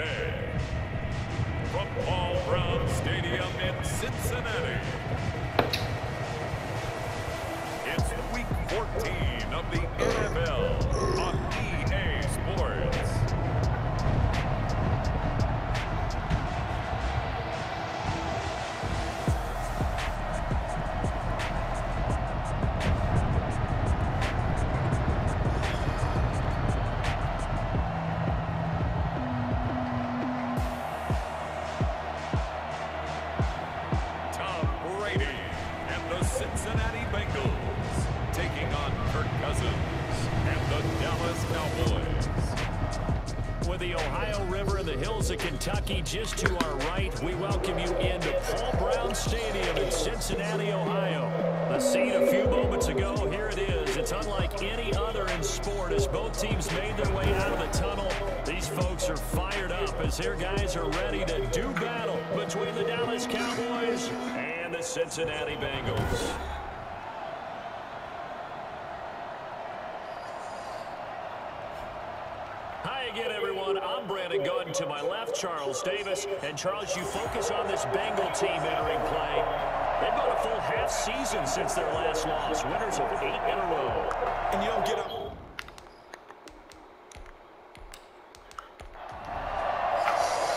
today. From Paul Brown Stadium in Cincinnati, it's Week 14 of the NFL on EA Sports. Cincinnati Bengals taking on Kirk Cousins and the Dallas Cowboys. With the Ohio River and the hills of Kentucky just to our right, we welcome you into Paul Brown Stadium in Cincinnati, Ohio. The scene a few moments ago, here it is. It's unlike any other in sport as both teams made their way out of the tunnel. These folks are fired up as their guys are ready to do battle between the Dallas Cowboys and the Cincinnati Bengals. Hi again, everyone. I'm Brandon Gooden. To my left, Charles Davis. And Charles, you focus on this Bengal team entering play. They've gone a full half season since their last loss. Winners of 8 in a row. And you don't get up.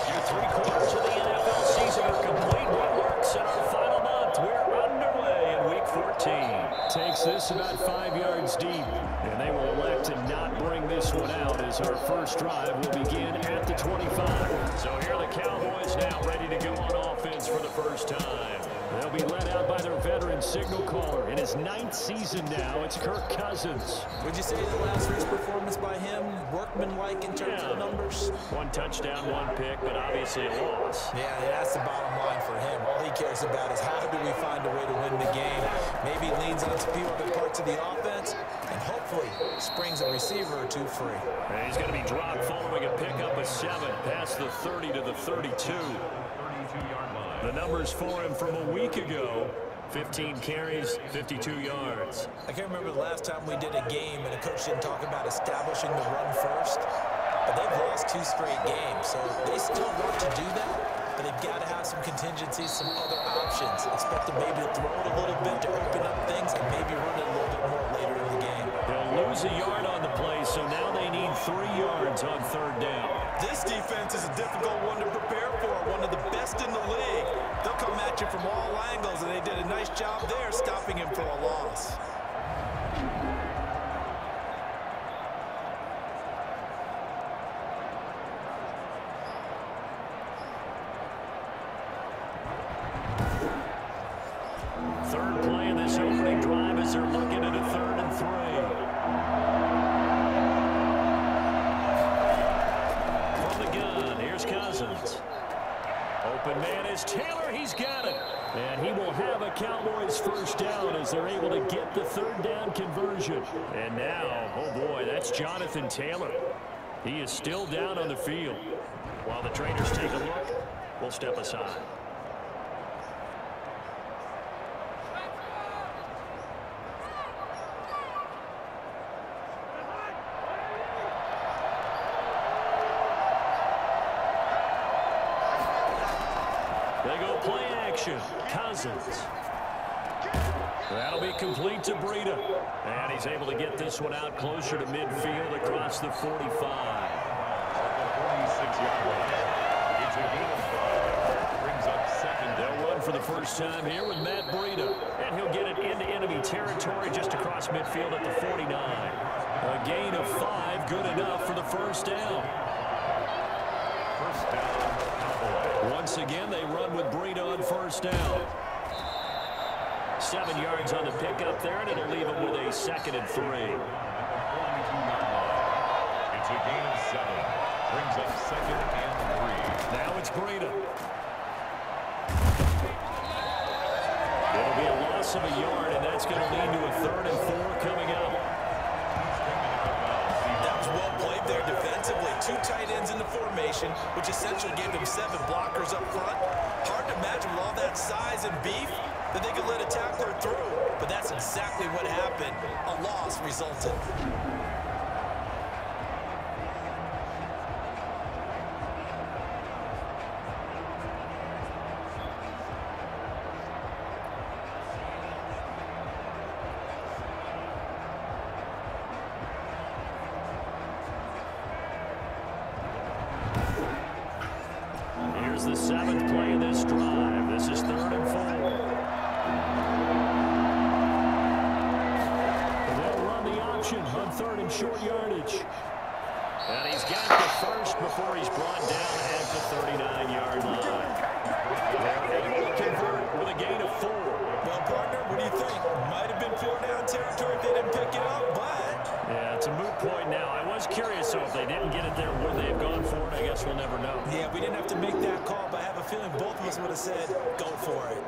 Your 3 quarters of the NFL season are complete. What works in our final month? We're underway in Week 14. Takes this about 5 yards deep. And they will elect to not bring this one out as our first drive will begin at the 25. So here are the Cowboys now ready to go on offense for the first time. They'll be led out by their veteran signal caller. In his 9th season now, it's Kirk Cousins. Would you say the last week's performance by him, workmanlike in terms of the numbers? 1 touchdown, 1 pick, but obviously a loss. Yeah, that's the bottom line for him. All he cares about is how do we find a way to win the game. Maybe leans on a few other parts of the offense, and hopefully springs a receiver or 2 free. And he's going to be dropped following a pickup of 7 past the 30 to the 32. The numbers for him from a week ago, 15 carries, 52 yards. I can't remember the last time we did a game and a coach didn't talk about establishing the run first, but they've lost 2 straight games, so they still want to do that, but they've got to have some contingencies, some other options. Expect them maybe to throw it a little bit to open up things and maybe run it a little bit more later in the game. They'll lose a yard on the play, so now they need 3 yards on 3rd down. This defense is a difficult one to prepare for, one of the best in the league. They'll come at you from all angles, and they did a nice job there stopping him for a loss. Third play of this opening drive as they're looking at a 3rd and 3. Cousins. Open man is Taylor. He's got it. And he will have a Cowboys first down as they're able to get the 3rd down conversion. And now, oh boy, that's Jonathan Taylor. He is still down on the field. While the trainers take a look, we'll step aside. They go play action. Cousins. That'll be complete to Breida. And he's able to get this one out closer to midfield across the 45. It's a gain of 5. Brings up 2nd. They'll run for the first time here with Matt Breida. And he'll get it into enemy territory just across midfield at the 49. A gain of 5, good enough for the first down. First down. Once again, they run with Breida on first down. 7 yards on the pickup there, and it'll leave them with a 2nd and 3. It's a gain of 7. Brings up 2nd and 3. Now it's Breida. It'll be a loss of a yard, and that's going to lead to a 3rd and 4 coming up. That was well played there defensively. 2 tight ends in the formation, which essentially gave them 7 blockers up front. Hard to imagine with all that size and beef that they could let a tackler through. But that's exactly what happened. A loss resulted. Here's the 7th play of this drive. This is 3rd and 4. They'll run the option on 3rd and short yardage. And he's got the first before he's brought down at the 39-yard line. They're able to convert with a gain of 4. Well, partner, what do you think? Might have been 4 down territory if they didn't pick it up, but... Yeah, it's a moot point now. I was curious, so if they didn't get it there, would they have gone for it? I guess we'll never know. Yeah, we didn't have to make that call, but I have a feeling both of us would have said, go for it.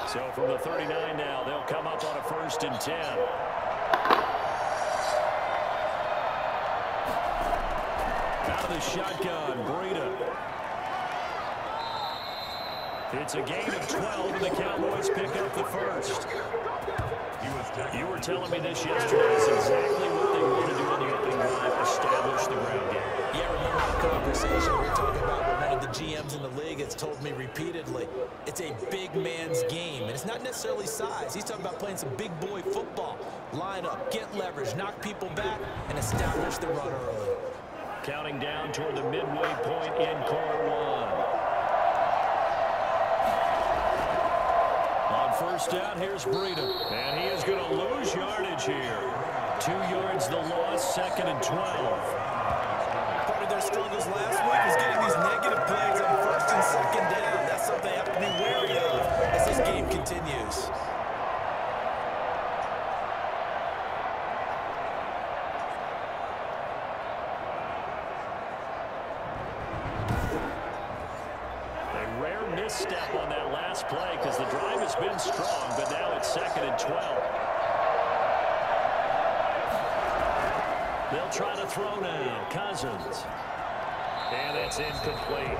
So from the 39 now, they'll come up on a 1st and 10. Out of the shotgun, Breida. It's a gain of 12, and the Cowboys pick up the first. You were telling me this yesterday. It's exactly what they want to do on the opening drive, establish the ground game. Yeah, remember the conversation we were talking about with one of the GMs in the league has told me repeatedly, it's a big man's game, and it's not necessarily size. He's talking about playing some big boy football. Line up, get leverage, knock people back, and establish the run early. Counting down toward the midway point in quarter 1. On 1st down, here's Breida. And he is going to lose yardage here. 2 yards the loss, 2nd and 12. Part of their struggles last week was getting these negative plays on 1st and 2nd down. That's something they have to be wary of as this game continues. Misstep on that last play because the drive has been strong, but now it's 2nd and 12. They'll try to throw now. Cousins. And it's incomplete.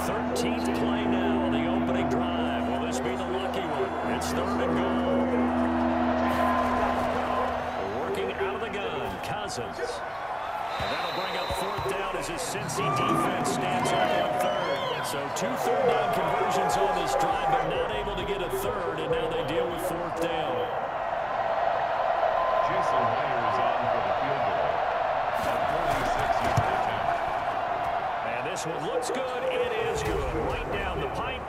13th play now on the opening drive. Will this be the lucky one? It's 3rd and goal. Working out of the gun, Cousins. And that'll bring up 4th down as his Cincy defense stands up on 3rd. So 2 third-down conversions on this drive, but not able to get a 3rd, and now they deal with 4th down. Jason Myers on for the field goal. At 46-yard attempt. And this one looks good. It is good. Right down the pipe.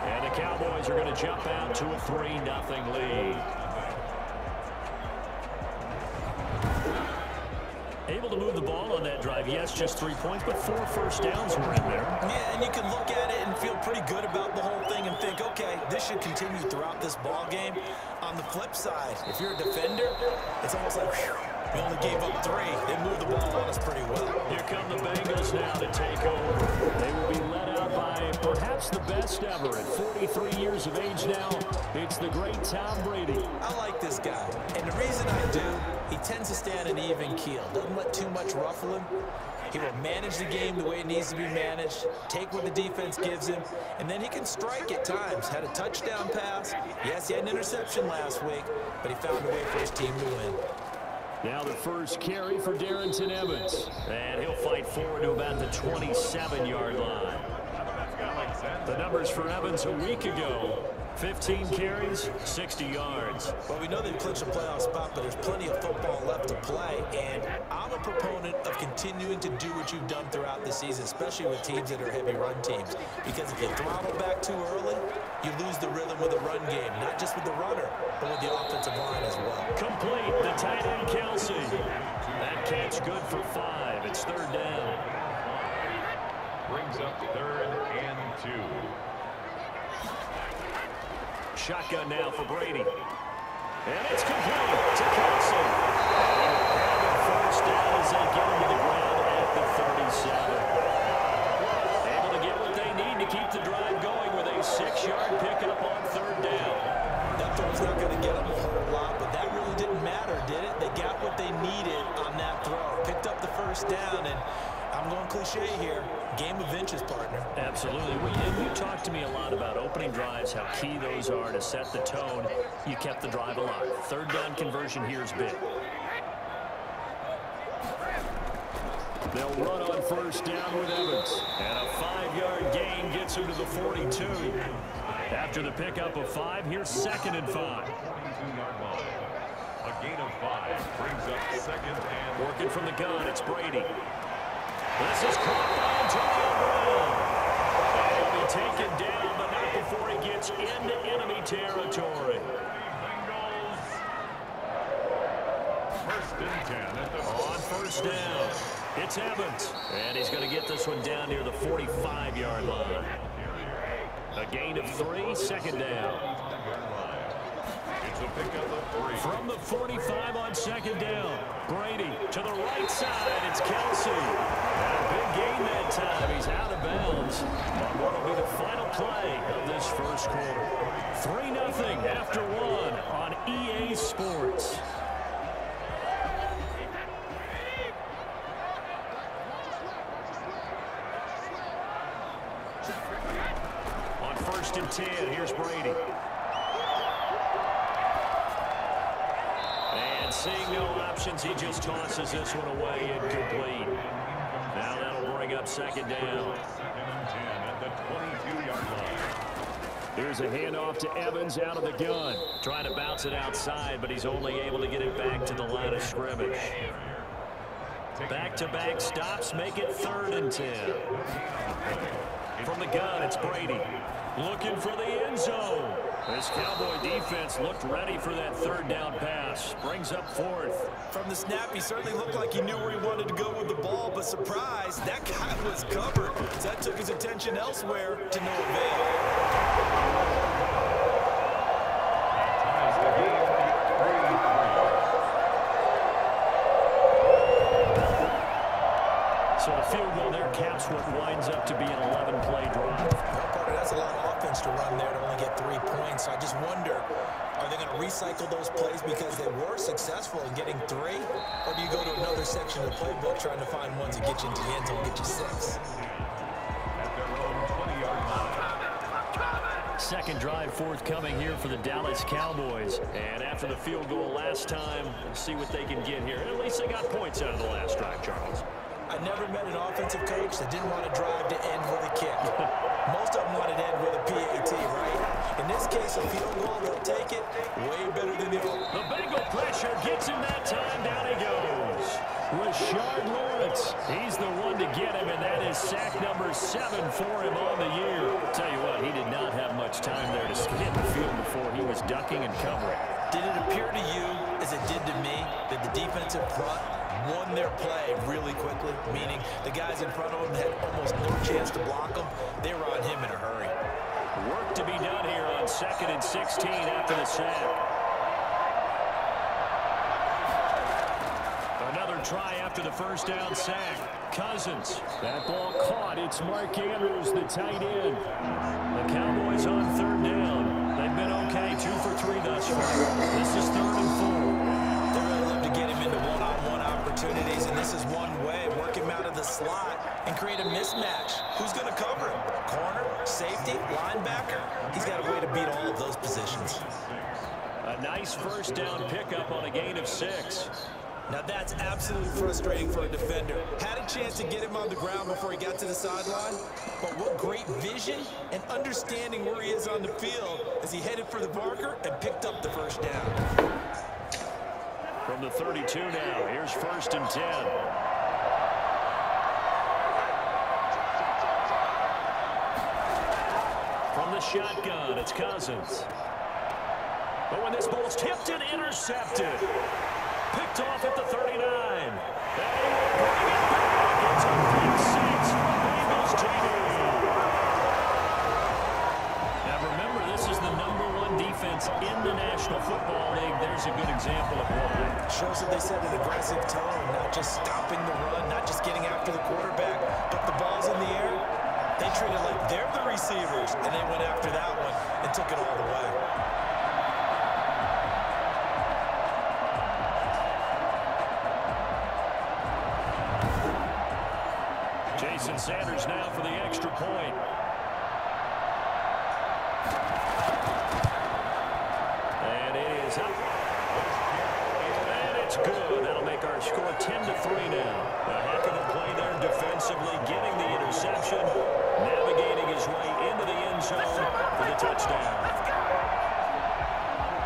And the Cowboys are going to jump out to a 3-0 lead. Able to move the ball on that drive. Yes, just 3 points, but 4 first downs were in there. Yeah, and you can look at it and feel pretty good about the whole thing and think, okay, this should continue throughout this ball game. On the flip side, if you're a defender, it's almost like, whew, we only gave up 3. They moved the ball on us pretty well. Here come the Bengals now to take over. They will be led out by perhaps the best ever. At 43 years of age now, it's the great Tom Brady. I like this guy, and the reason I do, he tends to stay on an even keel. Doesn't let too much ruffle him. He will manage the game the way it needs to be managed, take what the defense gives him, and then he can strike at times. Had a touchdown pass. Yes, he had an interception last week, but he found a way for his team to win. Now the first carry for Darrington Evans. And he'll fight forward to about the 27-yard line. The numbers for Evans a week ago. 15 carries, 60 yards. Well, we know they've clinched a playoff spot, but there's plenty of football left to play. And I'm a proponent of continuing to do what you've done throughout the season, especially with teams that are heavy run teams. Because if you throttle back too early, you lose the rhythm with the run game, not just with the runner, but with the offensive line as well. Complete, the tight end Kelsey. That catch good for 5. It's 3rd down. Brings up 3rd and 2. Shotgun now for Brady. And it's complete to Kelsey. And first down as they get him to the ground at the 37. Able to get what they need to keep the drive going with a 6-yard pickup on 3rd down. That throw's not going to get them a whole lot, but that really didn't matter, did it? They got what they needed on that throw. Picked up the first down, and I'm going cliche here. Game of inches, partner. Absolutely. And you talked to me a lot about opening drives, how key those are to set the tone. You kept the drive alive. 3rd down conversion here is big. They'll run on first down with Evans. And a 5-yard gain gets him to the 42. After the pickup of 5, here's 2nd and 5. 22-yard line. A gain of 5 brings up 2nd and... Working from the gun, it's Brady. This is caught by Antonio Brown. And he'll be taken down, but not before he gets into enemy territory. Bengals. 1st and 10 at the... On first down, it's Evans. And he's going to get this one down near the 45-yard line. A gain of 3, 2nd down. It's a pickup of 3. From the 45 on 2nd down, Brady to the right side. It's Kelsey. And a big gain that time. He's out of bounds on what will be the final play of this first quarter. 3-0 after 1 on EA Sports. On 1st and 10, here's Brady. And seeing no options, he just tosses this one away incomplete. Now that'll bring up 2nd down. 2nd and 10 at the 22-yard line. Here's a handoff to Evans out of the gun. Trying to bounce it outside, but he's only able to get it back to the line of scrimmage. Back-to-back stops make it 3rd and 10. From the gun, it's Brady. Looking for the end zone. This Cowboy defense looked ready for that 3rd down pass. Brings up 4th. From the snap, he certainly looked like he knew where he wanted to go with the ball, but surprise, that guy was covered. So that took his attention elsewhere to no avail. Ties the game at 3-3. So the field goal there caps what winds up to be an 11-play drive. That's a lot of offense to run there to only get 3 points. So I just wonder, are they going to recycle those plays because they were successful in getting 3? Or do you go to another section of the playbook trying to find ones that get you into the end zone, get you 6? At their own 20-yard line. 2nd drive forthcoming here for the Dallas Cowboys. And after the field goal last time, we'll see what they can get here. And at least they got points out of the last drive, Charles. I never met an offensive coach that didn't want to drive to end with a kick. Most of them wanted to end with a PAT, right? In this case, a field goal, they'll take it way better than the old. The Bengal pressure gets him that time. Down he goes. Rashard Lawrence. He's the one to get him, and that is sack number 7 for him on the year. Tell you what, he did not have much time there to hit the field before he was ducking and covering. Did it appear to you, as it did to me, that the defensive front won their play really quickly, meaning the guys in front of them had almost no chance to block them? They were on him in a hurry. Work to be done here on 2nd and 16 after the sack. Another try after the 1st down sack. Cousins. That ball caught. It's Mark Andrews, the tight end. The Cowboys on 3rd down. They've been okay, 2 for 3 thus far. This is 3rd and 4. They really love to get him into one-on-one opportunities, and this is one way. Work him out of the slot and create a mismatch. Who's going to cover him? Corner, safety, linebacker? He's got a way to beat all of those positions. A nice 1st down pickup on a gain of 6. Now that's absolutely frustrating for a defender. Had a chance to get him on the ground before he got to the sideline, but what great vision and understanding where he is on the field as he headed for the marker and picked up the 1st down. From the 32 now, here's 1st and 10. From the shotgun, it's Cousins. But when this ball's tipped and intercepted, picked off at the 39. They will bring it back. It's a big 6 for Bengals TV. Now remember, this is the #1 defense in the National Football League. There's a good example of why. Shows that they set an aggressive tone, not just stopping the run, not just getting after the quarterback, but the ball's in the air. They treat it like they're the receivers, and they went after that one and took it all the way. Jason Sanders now for the extra point. And it is up. And it's good. That'll make make our score 10-3 now. A heck of a play there defensively, getting the interception, navigating his way into the end zone for the touchdown.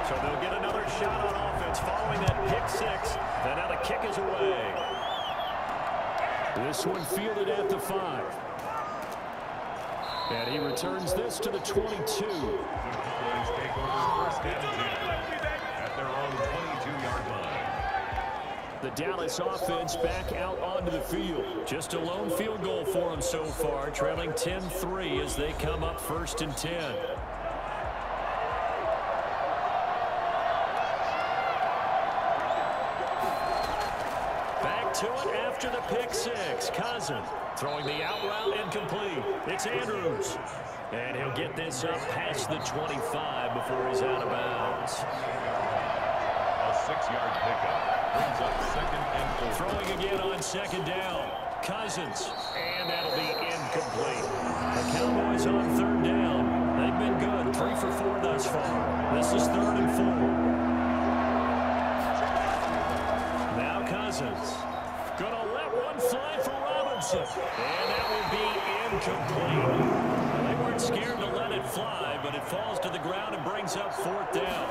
So they'll get another shot on offense following that pick six. And now the kick is away. This one fielded at the 5. And he returns this to the 22. The Cowboys take over first and 10 at their own 22-yard line. The Dallas offense back out onto the field. Just a lone field goal for them so far, trailing 10-3 as they come up first and 10. Back to it after the pick six. Cousin throwing the out route incomplete. It's Andrews. And he'll get this up past the 25 before he's out of bounds. A 6-yard pickup brings up second and 4. Throwing again on second down. Cousins. And that'll be incomplete. The Cowboys on third down. They've been good. 3 for 4 thus far. This is 3rd and 4. Now Cousins. Gonna let one fly for Robinson. And that will be incomplete. They weren't scared to let it fly, but it falls to the ground and brings up 4th down.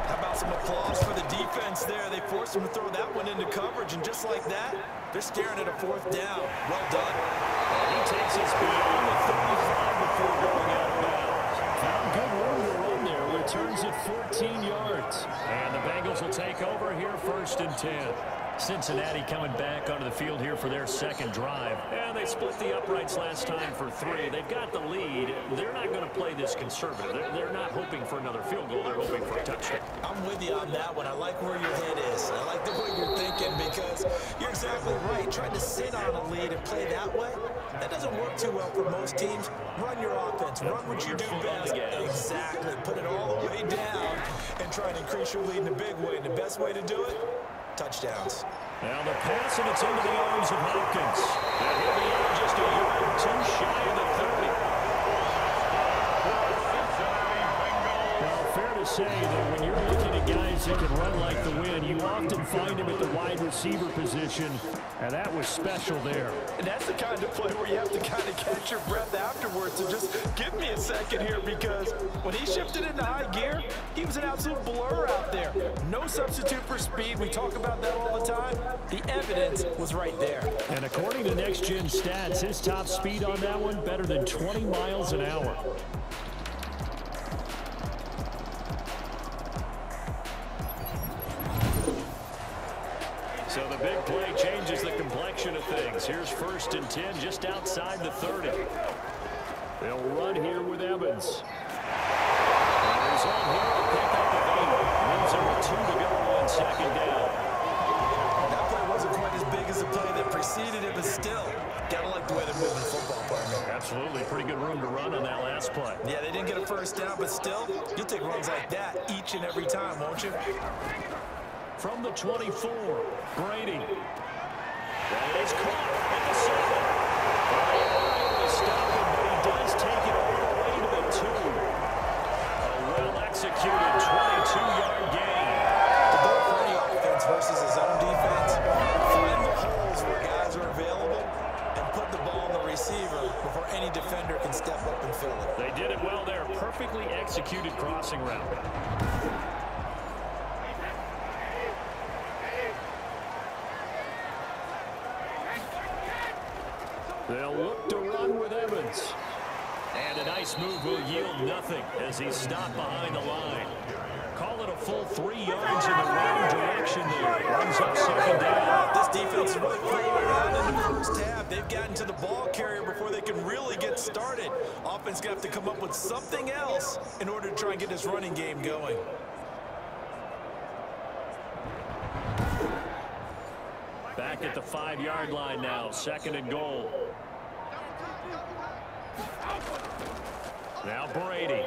How about some applause for the defense there? They forced him to throw that one into coverage, and just like that, they're staring at a 4th down. Well done. He takes us beyond the 35 before going out of bounds. Found good room to run there. Returns it 14 yards. And the Bengals will take over here 1st and 10. Cincinnati coming back onto the field here for their second drive. And they split the uprights last time for 3. They've got the lead. They're not going to play this conservative. They're not hoping for another field goal. They're hoping for a touchdown. I'm with you on that one. I like where your head is. I like the way you're thinking because you're exactly right. Trying to sit on a lead and play that way, that doesn't work too well for most teams. Run your offense. Run what you do best. Exactly. Put it all the way down and try to increase your lead in a big way. And the best way to do it, touchdowns. Now the pass, and it's into the arms of Hopkins. And he'll be out just a yard or 2 shy of the 30. Well, fair to say that when you're looking at guys that can run like the wind, you often find him at the wide receiver position, and that was special there. And that's the kind of play where you have to kind of catch your breath afterwards and just give me a second here, because when he shifted into high gear, he was an absolute blur out there. No substitute for speed. We talk about that all the time. The evidence was right there. And according to Next Gen Stats, his top speed on that one, better than 20 miles an hour. So the big play changes the complexion of things. Here's 1st and 10 just outside the 30. They'll run here with Evans. And he's on here to pick up the lead. Moves him with 2 to go on second down. That play wasn't quite as big as the play that preceded it, but still, gotta like the way they're moving football, partner. Absolutely. Pretty good room to run on that last play. Yeah, they didn't get a first down, but still, you'll take runs like that each and every time, won't you? From the 24, Brady. That is caught at the 7. To stop him, but he does take it all the way to the 2. A well-executed 22-yard gain. The goal for any offense versus his own defense, find the holes where guys are available and put the ball on the receiver before any defender can step up and fill it. They did it well there. Perfectly executed crossing route. They'll look to run with Evans. And a nice move will yield nothing as he's stopped behind the line. Call it a full 3 yards in the wrong direction there. Runs up second down. This defense is really playing around in the first half. They've gotten to the ball carrier before they can really get started. Offense going to have to come up with something else in order to try and get this running game going. Back at the 5-yard line now, 2nd and goal. Now Brady.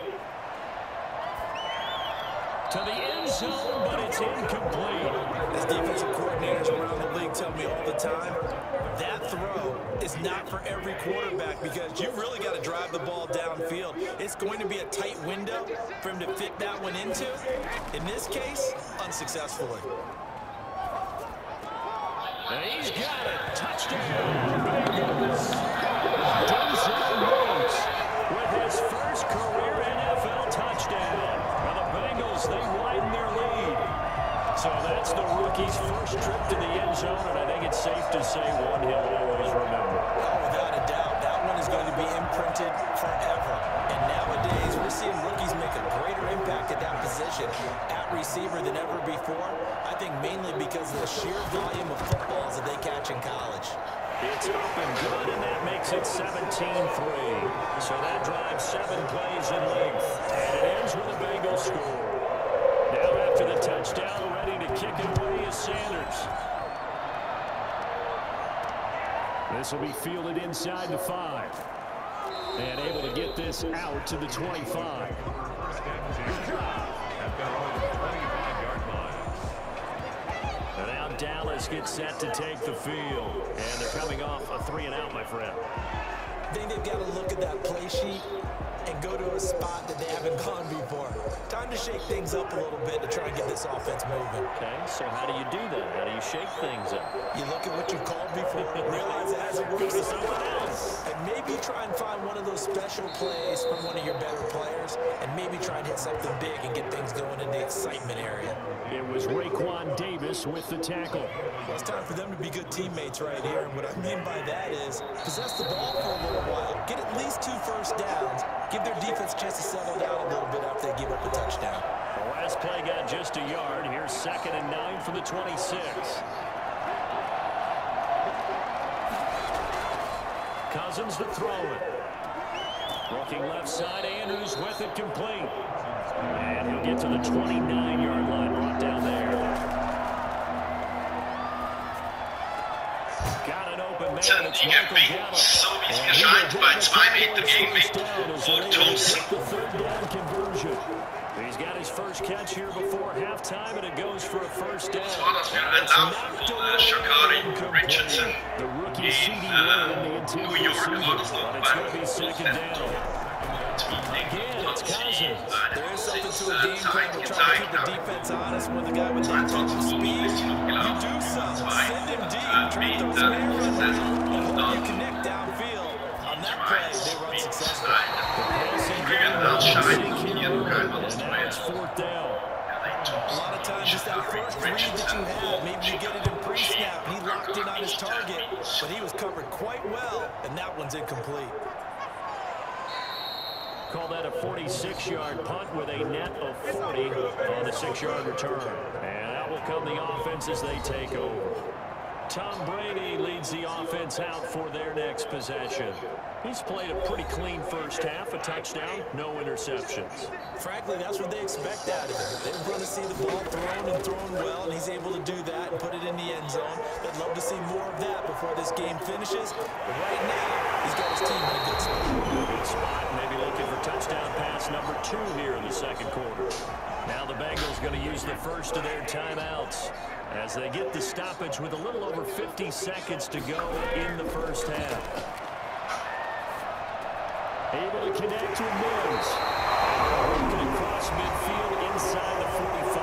To the end zone, but it's incomplete. As defensive coordinators around the league tell me all the time, that throw is not for every quarterback because you really got to drive the ball downfield. It's going to be a tight window for him to fit that one into. In this case, unsuccessfully. And he's got it. Touchdown, Bengals. Denzel Woods with his first career NFL touchdown. Now the Bengals, they widen their lead. So that's the rookie's first trip to the end zone, and I think it's safe to say one he'll always remember. Oh, without a doubt, that one is going to be imprinted forever. And nowadays, we're seeing rookies make a greater impact at that position at receiver than ever before. I think mainly because of the sheer volume of footballs that they catch in college. It's up and good, and that makes it 17-3. So that drives 7 plays in length, and it ends with a Bengals score. Now after the touchdown, ready to kick it away is Sanders. This will be fielded inside the 5. And able to get this out to the 25. First and 10 at their own 25-yard line. And now Dallas gets set to take the field. And they're coming off a 3-and-out, my friend. I think they've got to look at that play sheet and go to a spot that they haven't gone before. Time to shake things up a little bit to try and get this offense moving. Okay, so how do you do that? How do you shake things up? You look at what you've called before, realize it hasn't worked for someone else, and maybe try and find one of those special plays from one of your better players, and maybe try and hit something big and get things going in the excitement area. It was Raekwon Davis with the tackle. Well, it's time for them to be good teammates right here, and what I mean by that is possess the ball for a little while, get at least 2 first downs, give their defense a chance to settle down a little bit after they give up a touchdown. The last play got just a yard. Here's 2nd and 9 for the 26. Cousins to throw it. Looking left side, Andrews with it complete. And he'll get to the 29-yard line, brought down there. Got an open man. It's Michael Gallup. So wie es gescheint bei 2 Meter gegen mich. Und Thompson. The 3rd down conversion. He's got his first catch here before halftime, and it goes for a first down. Das war das Lauf von Shakari Richardson in New York war das noch beim Again, it's Cousins. There is something to a game plan. We're trying to keep the defense honest with a guy with that type of speed. You do something. Send him deep. Try to throw some air on him. And hope you connect downfield. On that play, they run successful. Übrigens anscheinend hier kein And now it's 4th down. A lot of times, just that first read that you have, maybe you get it in pre-snap. He locked in on his target, but he was covered quite well, and that one's incomplete. Call that a 46-yard punt with a net of 40 on the 6-yard return. And out will come the offense as they take over. Tom Brady leads the offense out for their next possession. He's played a pretty clean first half, a touchdown, no interceptions. Frankly, that's what they expect out of him. They want to see the ball thrown and thrown well, and he's able to do that and put it in the end zone. They'd love to see more of that before this game finishes. But right now, he's got his team in a good spot. Good spot, maybe looking for touchdown pass number 2 here in the 2nd quarter. Now the Bengals going to use the first of their timeouts as they get the stoppage with a little over 50 seconds to go in the first half. Able to connect with Mills. Working across midfield inside the 45.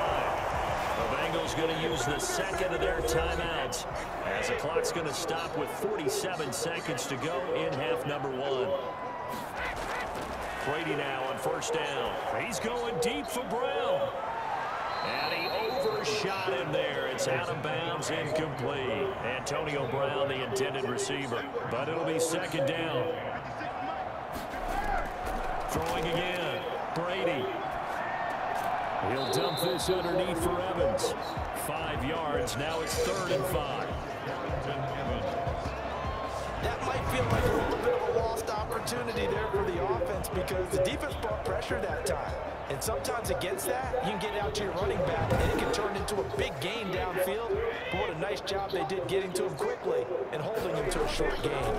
The Bengals going to use the 2nd of their timeouts as the clock's going to stop with 47 seconds to go in half number 1. Brady now on 1st down. He's going deep for Brown. And he overshot him there. It's out of bounds, incomplete. Antonio Brown, the intended receiver. But it'll be 2nd down. Throwing again. Brady. He'll dump this underneath for Evans. 5 yards. Now it's 3rd and 5. That might feel like a little bit of a lost opportunity there for the offense because the defense brought pressure that time. And sometimes against that, you can get out to your running back and it can turn into a big gain downfield. But what a nice job they did getting to him quickly and holding him to a short gain.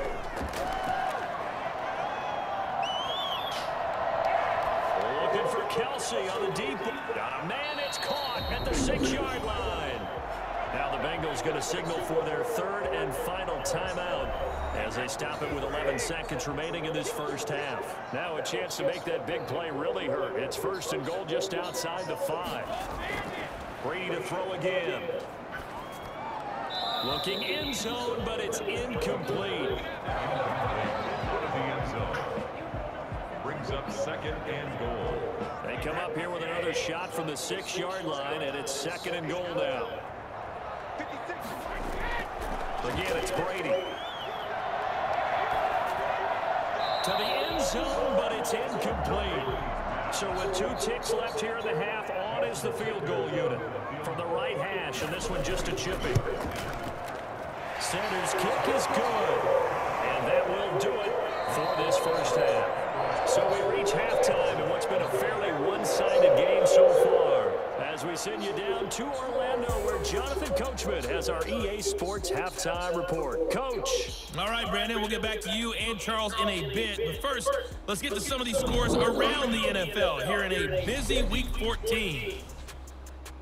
Looking for Kelsey on the deep. Got a man, it's caught at the 6-yard line. Now the Bengals going to signal for their 3rd and final timeout as they stop it with 11 seconds remaining in this first half. Now a chance to make that big play really hurt. It's 1st and goal just outside the 5. Brady to throw again. Looking end zone, but it's incomplete. Out of the end zone. Brings up 2nd and goal. They come up here with another shot from the 6-yard line, and it's 2nd and goal now. Again, it's Brady. To the end zone, but it's incomplete. So with 2 ticks left here in the half, on is the field goal unit from the right hash, and this one just a chipping. Center's kick is good, and that will do it for this first half. So we reach halftime in what's been a fairly one-sided game so far, as we send you down to Orlando, where Jonathan Coachman has our EA Sports halftime report. Coach. All right, Brandon, we'll get back to you and Charles in a bit. But first, let's get to some of these scores around the NFL here in a busy Week 14.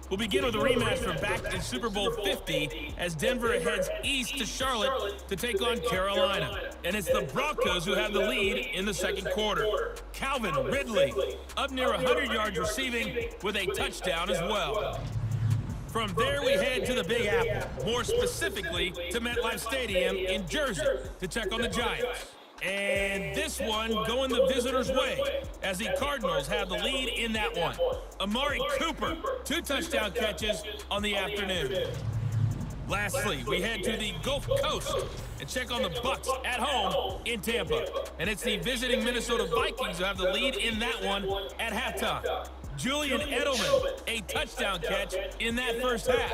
We'll begin with a rematch from back in Super Bowl 50 as Denver heads east to Charlotte to take on Carolina. And it's the Broncos who have the lead in the second quarter. Calvin Ridley up near 100 yards receiving with a touchdown as well. From there, we head to the Big Apple, more specifically to MetLife Stadium in Jersey to check on the Giants. And this one going the visitors' way as the Cardinals have the lead in that one. Amari Cooper, 2 touchdown catches on the afternoon. Lastly, we head to the Gulf Coast and check on the Bucs at home in Tampa. And it's the visiting Minnesota Vikings who have the lead in that one at halftime. Julian Edelman, a touchdown catch in that first half.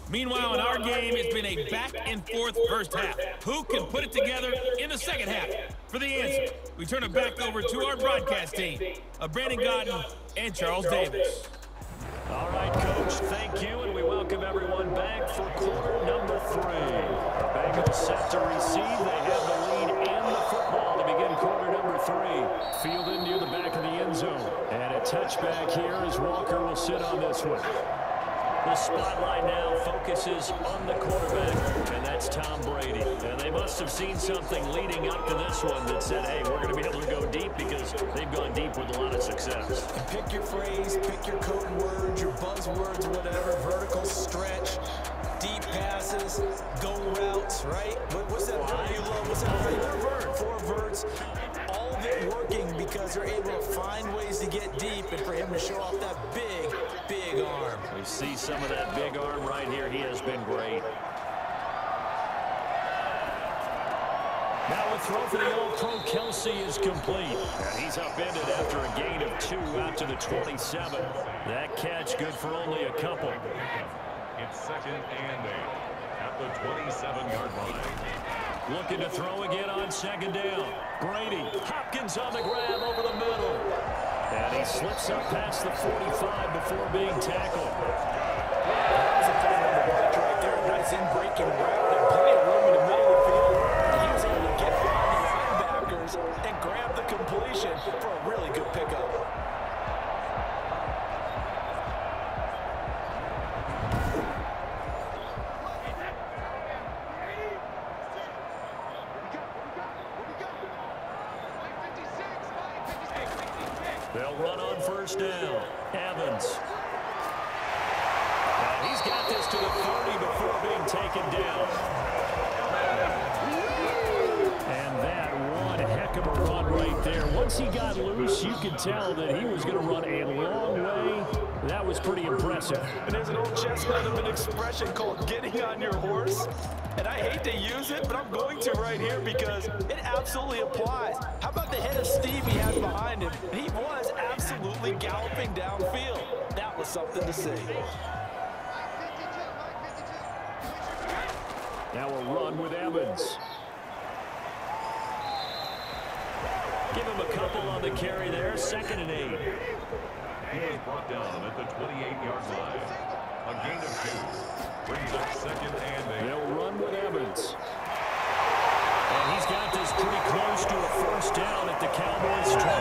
Meanwhile, in our game, it's been a back-and-forth first half. Who can put it together in the second half? For the answer, we turn it back over to our broadcast team of Brandon Godden and Charles Davis. All right, Coach, thank you, and we welcome everyone back for quarter number 3. The Bengals set to receive. They have the lead in the football to begin quarter number 3. Fielded near the back of the end zone. And a touchback here as Walker will sit on this one. The spotlight now focuses on the quarterback, and that's Tom Brady. And they must have seen something leading up to this one that said, hey, we're going to be able to go deep because they've gone deep with a lot of success. Pick your phrase, pick your code words, your buzzwords, whatever, vertical stretch, deep passes, go routes, right? What's that word you love? What's that? 4 verts. All of it working because they're able to find ways to get deep and for him to show off that big, big arm. We see some of that big arm right here. He has been great. Now a throw for the All-Pro Kelsey is complete. And he's upended after a gain of 2 out to the 27. That catch good for only a couple. It's 2nd and 8 at the 27-yard line. Looking to throw again on 2nd down. Brady, Hopkins on the grab over the middle. And he slips up past the 45 before being tackled. That was a fun one to watch right there. Nice in-breaking route. There's plenty of room in the middle of the field. And he was able to get behind the linebackers and grab the completion for a really good pickup. They'll run on 1st down. Evans. And he's got this to the 30 before being taken down. And that one heck of a run right there. Once he got loose, you could tell that he was going to run a long way. That was pretty impressive. And there's an old chestnut of an expression called getting on your horse. And I hate to use it, but I'm going to right here because it absolutely applies. How about the head of steam he had behind him? And he was absolutely galloping downfield. That was something to see. Now a run with Evans. Give him a couple on the carry there. 2nd and 8. He is brought down at the 28-yard line. A gain of 2. Brings up 2nd and 8. They'll run with Evans. And he's got this pretty close to a 1st down at the Cowboys 21.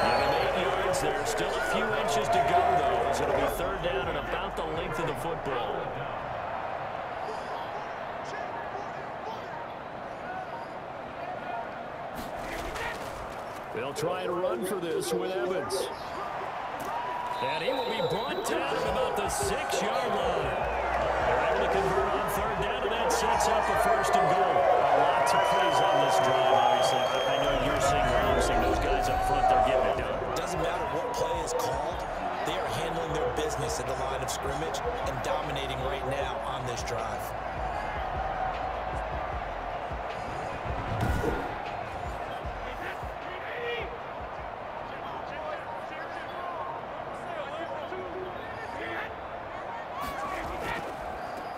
Give him 8 yards there. Still a few inches to go, though, as it'll be 3rd down and about the length of the football. They'll try and run for this with Evans. And he will be brought down at about the 6-yard line. They're able to convert on third down, and that sets up a first and goal. Lots of plays on this drive, obviously. I know you're seeing what I'm seeing. Those guys up front, they're getting it done. Doesn't matter what play is called. They are handling their business at the line of scrimmage and dominating right now on this drive.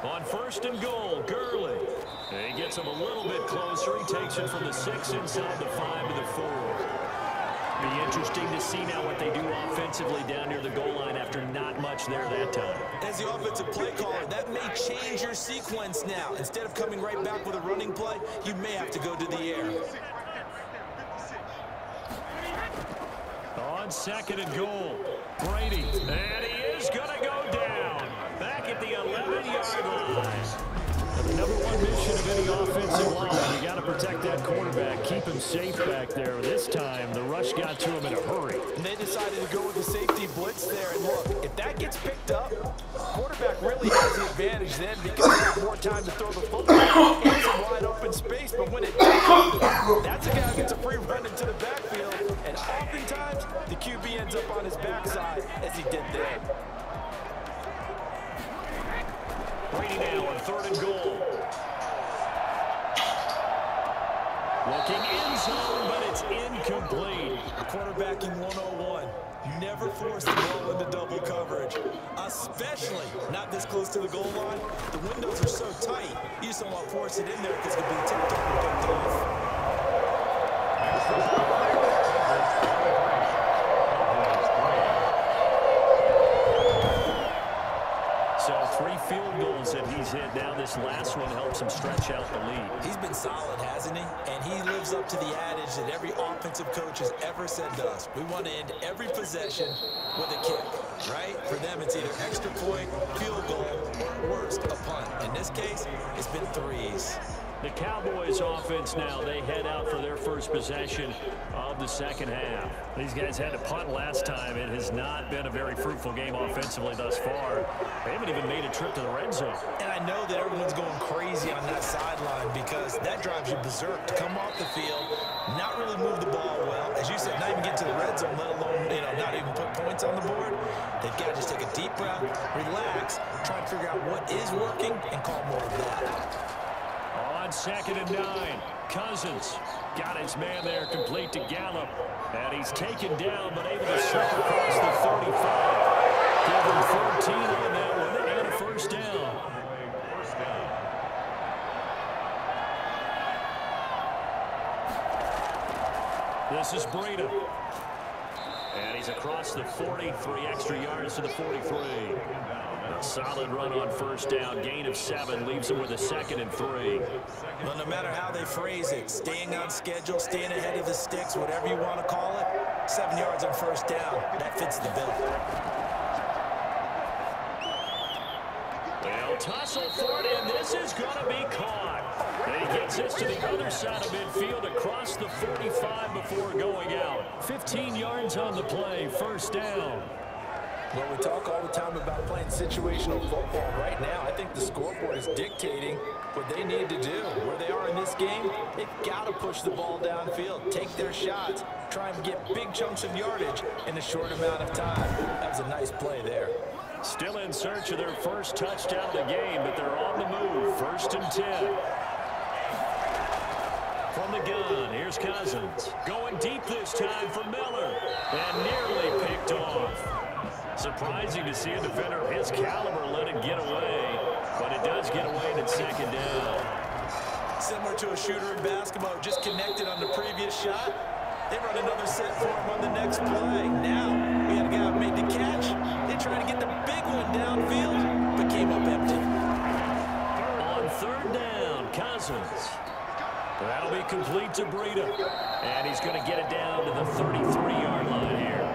On first and goal, Gurley. He gets him a little bit closer. He takes it from the 6 inside the 5 to the 4. Be interesting to see now what they do offensively down near the goal line after not much there that time. As the offensive play caller, that may change your sequence now. Instead of coming right back with a running play, you may have to go to the air. On second and goal, Brady. And he is going to go down. Back at the 11-yard line. And the number one mission of any offensive line, you got to protect that quarterback, keep him safe back there. This time, the rush got to him in a hurry. And they decided to go with the safety blitz there. And look, if that gets picked up, quarterback really has the advantage then because he has more time to throw the football in some wide open space. But when it does, that's a guy who gets a free run into the backfield. And oftentimes, the QB ends up on his backside as he did there. Brady now on third and goal. Looking end zone, but it's incomplete. Quarterbacking 101. Never force the ball into double coverage, especially not this close to the goal line. The windows are so tight, you just don't want to force it in there because it could be tipped up and picked off. So 3 field goals that he's hit now. This last one helps him stretch out the lead. He's been solid, hasn't he? And he lives up to the adage that every offensive coach has ever said to us. We want to end every possession with a kick, right? For them, it's either extra point, field goal, or at worst, a punt. In this case, it's been 3s. The Cowboys offense now, they head out for their first possession of the second half. These guys had to punt last time. It has not been a very fruitful game offensively thus far. They haven't even made a trip to the red zone. And I know that everyone's going crazy on that sideline because that drives you berserk to come off the field, not really move the ball well. As you said, not even get to the red zone, let alone, not even put points on the board. They've got to just take a deep breath, relax, try to figure out what is working, and call more of that. On second and 9, Cousins got his man there, complete to Gallup. And he's taken down, but able to slip across the 35. Give him 14 on that one, and a first down. This is Brady. And he's across the 43, extra yards to the 43. A solid run on first down, gain of 7, leaves him with a 2nd and 3. Well, no matter how they phrase it, staying on schedule, staying ahead of the sticks, whatever you want to call it, 7 yards on first down, that fits the bill. They'll tussle for it, and this is going to be caught. He gets this to the other side of midfield across the 45 before going out. 15 yards on the play, first down. Well, we talk all the time about playing situational football. Right now, I think the scoreboard is dictating what they need to do. Where they are in this game, they've got to push the ball downfield, take their shots, try and get big chunks of yardage in a short amount of time. That was a nice play there. Still in search of their first touchdown of the game, but they're on the move. 1st and 10. From the gun, here's Cousins. Going deep this time for Miller. And nearly picked off. Surprising to see a defender of his caliber let it get away. But it does get away, and it's 2nd down. Similar to a shooter in basketball, just connected on the previous shot. They run another set for him on the next play. Now, we had a guy who made the catch. They tried to get the big one downfield, but came up empty. On 3rd down, Cousins. That'll be complete to Brady. And he's going to get it down to the 33-yard line here.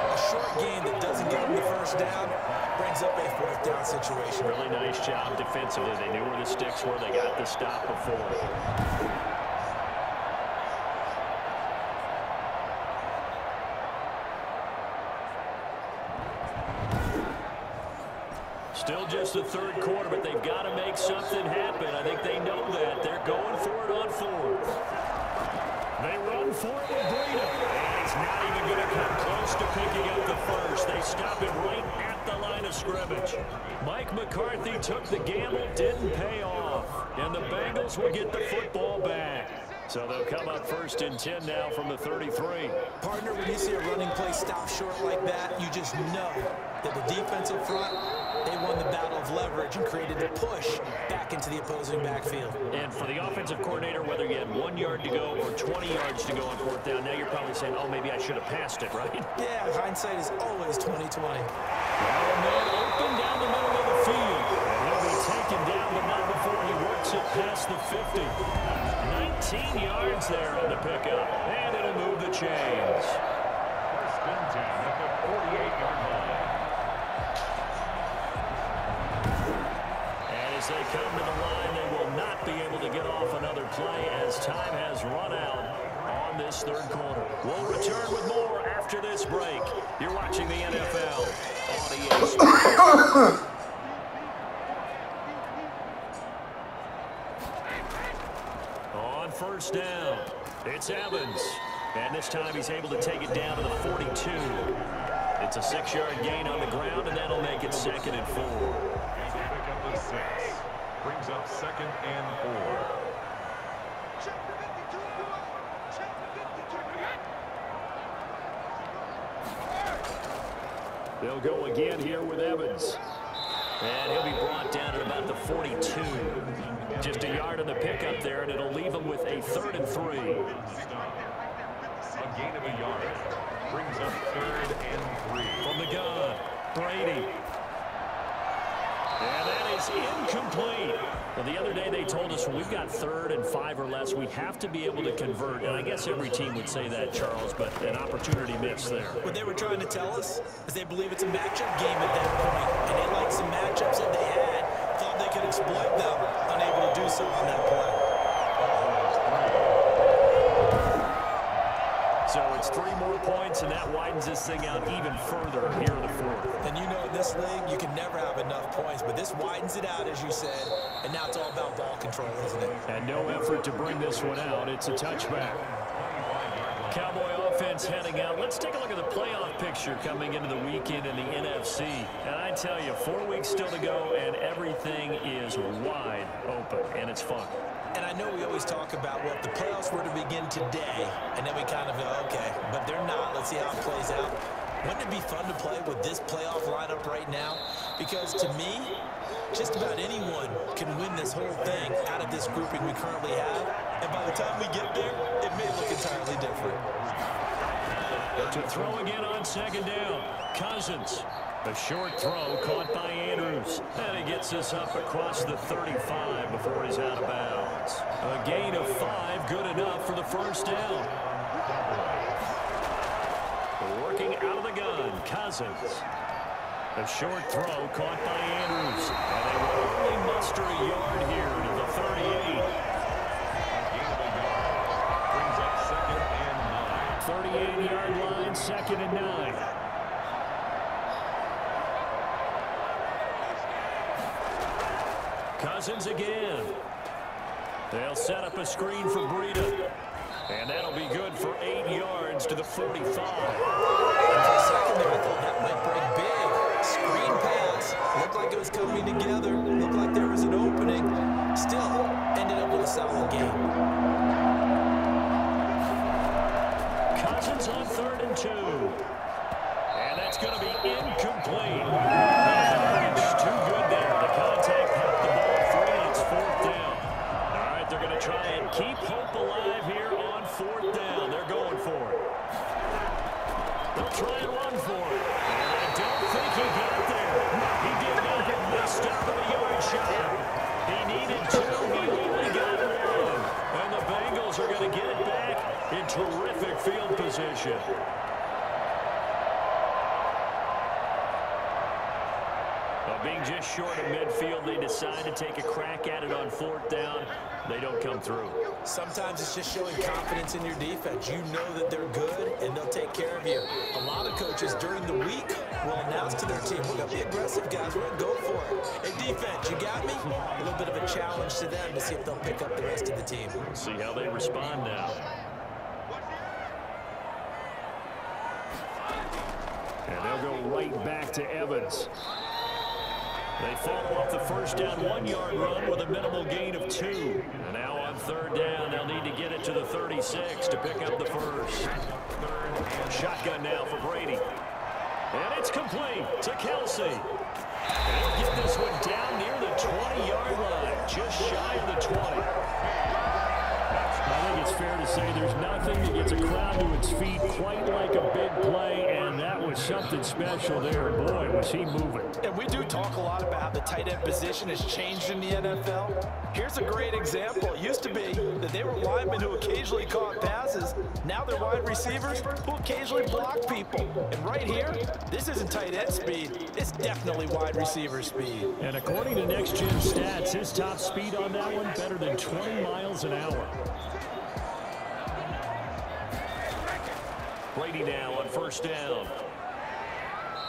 A short gain that doesn't get him the first down brings up a 4th down situation. Really nice job defensively. They knew where the sticks were. They got the stop before. Still just the third quarter, but they've got to make something happen. I think they know that. They're going for it on fourth. They run for it with Breida. And he's not even going to come close to picking up the first. They stop it right at the line of scrimmage. Mike McCarthy took the gamble, didn't pay off. And the Bengals will get the football back. So they'll come up first and 10 now from the 33. Partner, when you see a running play stop short like that, you just know that the defensive front, they won the battle of leverage and created a push back into the opposing backfield. And for the offensive coordinator, whether you had 1 yard to go or 20 yards to go on fourth down, now you're probably saying, oh, maybe I should have passed it, right? Yeah, hindsight is always 20/20. Open down the middle of the field. And he'll be taken down, but not before he works it past the 50. 19 yards there on the pickup. And it'll move the chains. First and 10 at the 48-yard line. And as they come to the line, they will not be able to get off another play as time has run out on this third quarter. We'll return with more after this break. You're watching the NFL on EA Sports. On first down, it's Evans. And this time he's able to take it down to the 42. It's a 6-yard gain on the ground, and that'll make it 2nd and 4. As he pick up the 6. Brings up 2nd and 4. They'll go again here with Evans. And he'll be brought down at about the 42. Just a yard on the pickup there, and it'll leave him with a 3rd and 3. A gain of a yard. Brings up 3rd and 3. From the gun, Brady. And that is incomplete. Well, the other day they told us when we've got 3rd and 5 or less, we have to be able to convert. And I guess every team would say that, Charles, but an opportunity missed there. What they were trying to tell us is they believe it's a matchup game at that point. And they liked some matchups that they had, thought they could exploit them, unable to do so on that play. So it's 3 more points, and that widens this thing out even further here in the 4th. And you know in this league, you can never have enough points, but this widens it out, as you said, and now it's all about ball control, isn't it? And no effort to bring this one out. It's a touchback. Cowboy offense heading out. Let's take a look at the playoff picture coming into the weekend in the NFC. And I tell you, 4 weeks still to go, and everything is wide open, and it's fun. And I know we always talk about, well, if the playoffs were to begin today, and then we kind of go, okay, but they're not. Let's see how it plays out. Wouldn't it be fun to play with this playoff lineup right now? Because to me, just about anyone can win this whole thing out of this grouping we currently have. And by the time we get there, it may look entirely different. To throw again on 2nd down, Cousins. A short throw caught by Andrews. And he gets this up across the 35 before he's out of bounds. A gain of 5, good enough for the first down. Working out of the gun, Cousins. A short throw caught by Andrews. And they will only muster a yard here to the 38. Brings up 2nd and 9. 38-yard line, 2nd and 9. Cousins again. They'll set up a screen for Breida. And that'll be good for 8 yards to the 45. And for a second there, I thought that might break big. Screen pass. Looked like it was coming together. Looked like there was an opening. Still ended up with a solid game. Cousins on 3rd and 2. And that's going to be incomplete. It's too good there. The contact helped the ball free, and it's 4th down. All right, they're going to try and keep hope alive here on 4th down. They're going for it. They'll try and run for it. And I don't think he got there. He did not. They stopped with a yard shot. He needed 2. He only got 1. And the Bengals are going to get it back in terrific field position. A Being just short of midfield, they decide to take a crack at it on 4th down. They don't come through. Sometimes it's just showing confidence in your defense. You know that they're good, and they'll take care of you. A lot of coaches during the week will announce to their team, we're going to be aggressive, guys. We're going to go for it. Hey, defense, you got me? A little bit of a challenge to them to see if they'll pick up the rest of the team. See how they respond now. And they'll go right back to Evans. They follow up the first down 1-yard run with a minimal gain of 2. And now on 3rd down, they'll need to get it to the 36 to pick up the first. Shotgun now for Brady. And it's complete to Kelsey. And he'll get this one down near the 20-yard line, just shy of the 20. I think it's fair to say there's nothing that gets a crowd to its feet quite like a big play, and that was something special there. Boy, was he moving. And we do talk a lot about how the tight end position has changed in the NFL. Here's a great example. It used to be that they were linemen who occasionally caught passes. Now they're wide receivers who occasionally block people. And right here, this isn't tight end speed. It's definitely wide receiver speed. And according to Next Gen Stats, his top speed on that one, better than 20 miles an hour. Brady now on 1st down.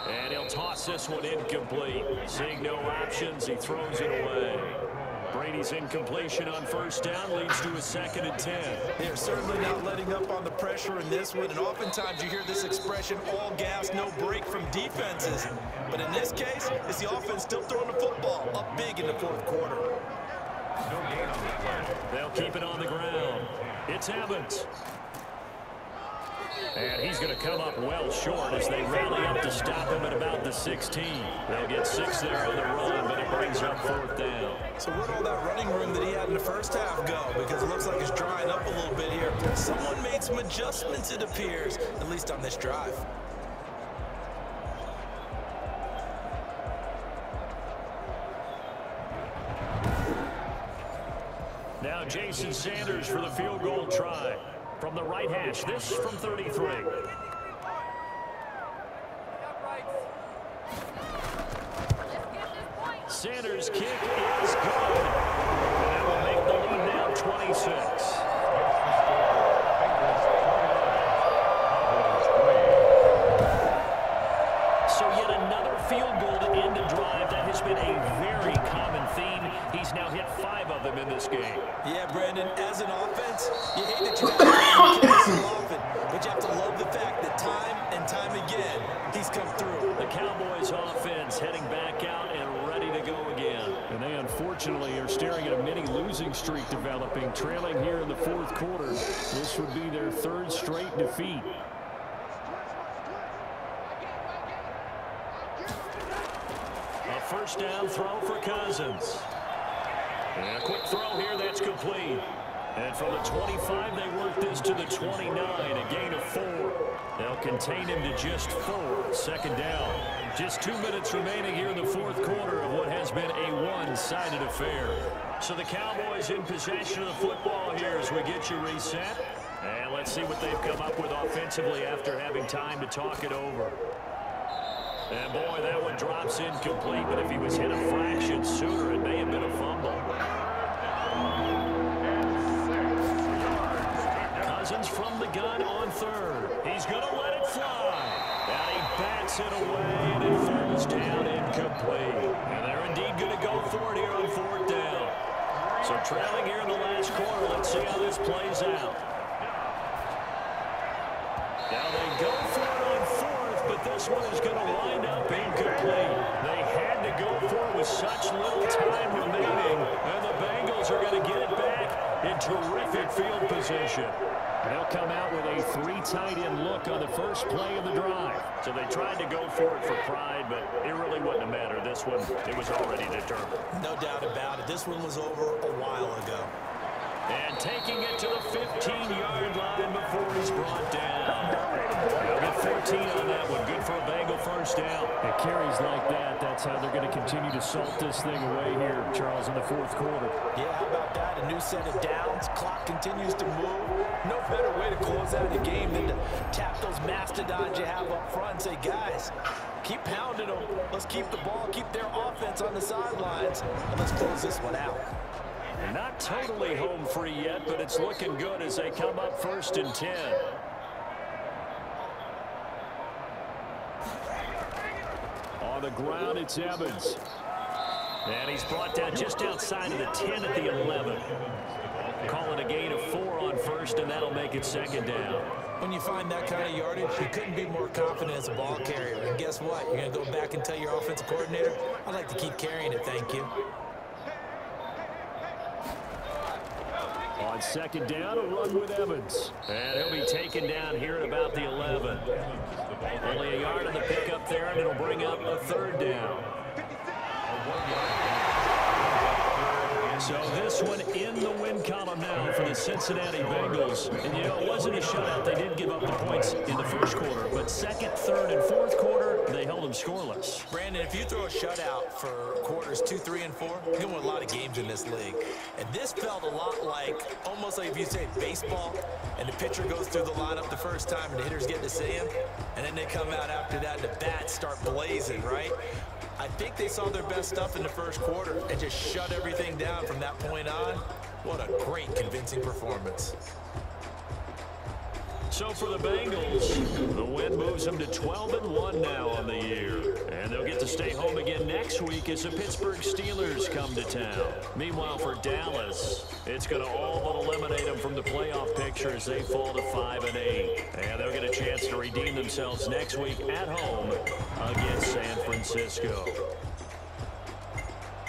And he'll toss this one incomplete. Seeing no options, he throws it away. Brady's incompletion on 1st down leads to a 2nd and 10. They're certainly not letting up on the pressure in this one, and oftentimes you hear this expression, all gas, no break from defenses. But in this case, it's the offense still throwing the football up big in the 4th quarter. They'll keep it on the ground. It's Evans. And he's going to come up well short as they rally up to stop him at about the 16. They'll get 6 there on the run, but it brings up 4th down. So where'd all that running room that he had in the first half go? Because it looks like it's drying up a little bit here. Someone made some adjustments, it appears, at least on this drive. Now Jason Sanders for the field goal try. From the right hash, this from 33. Sanders' kick is good. And that will make the lead now 26. So yet another field goal to end the drive. That has been a very common theme. He's now hit 5 of them in this game. Yeah, Brandon, as an offense, you hate that you have to kick so often, but you have to love the fact that time and time again, he's come through. The Cowboys offense heading back out and ready to go again. And they unfortunately are staring at a mini losing streak developing, trailing here in the 4th quarter. This would be their 3rd straight defeat. A 1st down throw for Cousins. And a quick throw here, that's complete. And from the 25, they work this to the 29, a gain of 4. They'll contain him to just 4, 2nd down. Just 2 minutes remaining here in the 4th quarter of what has been a one-sided affair. So the Cowboys in possession of the football here as we get you reset. And let's see what they've come up with offensively after having time to talk it over. And boy, that one drops incomplete, but if he was hit a fraction sooner, it may have been a fumble. Cousins from the gun on 3rd. He's going to let it fly. And he bats it away, and it falls down incomplete. And they're indeed going to go for it here on 4th down. So trailing here in the last quarter, let's see how this plays out. Now they go for it on 4th, but this one is going to wind up incomplete. They had to go for it with such little time remaining, and the Bengals are going to get it back in terrific field position. They'll come out with a 3 tight end look on the first play of the drive. So they tried to go for it for pride, but it really wouldn't have mattered. This one, it was already determined. No doubt about it. This one was over a while ago. And taking it to the 15-yard line before he's brought down. They'll get 14 on that one. Good for a Bengal 1st down. It carries like that. That's how they're going to continue to salt this thing away here, Charles, in the 4th quarter. Yeah, how about that? a new set of downs. Clock continues to move. No better way to close out a game than to tap those mastodons you have up front and say, guys, keep pounding them. Let's keep the ball, keep their offense on the sidelines, and let's close this one out. Not totally home free yet, but it's looking good as they come up 1st and 10. On the ground, it's Evans. And he's brought down just outside of the 10 at the 11. Call it a gain of 4 on 1st, and that'll make it 2nd down. When you find that kind of yardage, you couldn't be more confident as a ball carrier. And guess what? You're going to go back and tell your offensive coordinator, I'd like to keep carrying it, thank you. On 2nd down, a run with Evans. And he'll be taken down here at about the 11. Only a yard on the pickup there, and it'll bring up a 3rd down. So this one in the win column now for the Cincinnati Bengals. And, you know, it wasn't a shutout. They did give up the points in the 1st quarter. But 2nd, 3rd, and 4th quarter, they held them scoreless. Brandon, if you throw a shutout for quarters 2, 3, and 4, you're going to win a lot of games in this league. And this felt a lot like, almost like if you say baseball, and the pitcher goes through the lineup the first time, and the hitters get to see him, and then they come out after that, and the bats start blazing, right? I think they saw their best stuff in the 1st quarter and just shut everything down from that point on. What a great, convincing performance. So for the Bengals, the win moves them to 12-1 now on the year. And they'll get to stay home again next week as the Pittsburgh Steelers come to town. Meanwhile, for Dallas, it's going to all but eliminate them from the playoff picture as they fall to 5-8. And they'll get a chance to redeem themselves next week at home against San Francisco.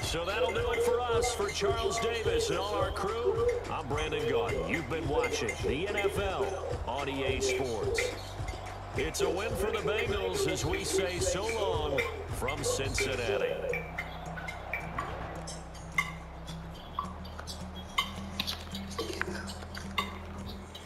So that'll do it for us. For Charles Davis and all our crew, I'm Brandon Gaudin. You've been watching the NFL on EA Sports. It's a win for the Bengals as we say so long from Cincinnati.